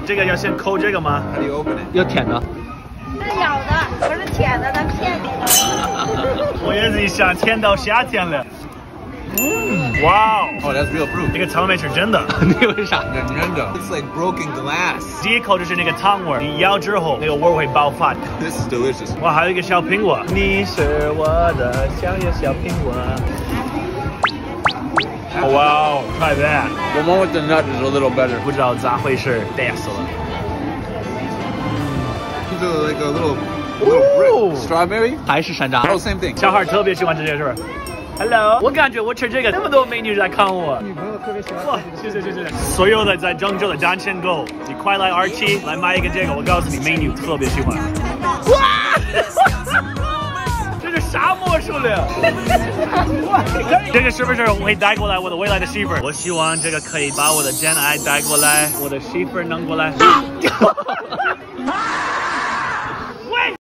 这个要先抠这个吗？ How do you open it? 要舔的。是咬的，不是舔的，他骗你的。我也是想舔到夏天了。哇哦！ Oh, that's real fruit. 这个草莓是真的。你以为啥？ It's like broken glass. 第一口就是那个汤味儿，你咬之后那个味儿会爆发。 This is delicious. 哇，还有一个小苹果。你是我的香叶小苹果。哇哦 ，try that。 The one with the nut is a little better. 不知道咋回事，嘚死了。These are like a little brick. Strawberry? 还是山楂。 Oh, same thing. 小孩特别喜欢吃这个，是不是 ？Hello， 我感觉我吃这个，那么多美女在看我。女朋友特别喜欢。哇，谢谢谢谢！所有的在郑州的单身狗，你快来R7来买一个这个，我告诉你，美女特别喜欢。哇！这是啥魔术了？这个是不是我会带过来我的未来的媳妇儿？我希望这个可以把我的真爱带过来，我的媳妇儿弄过来。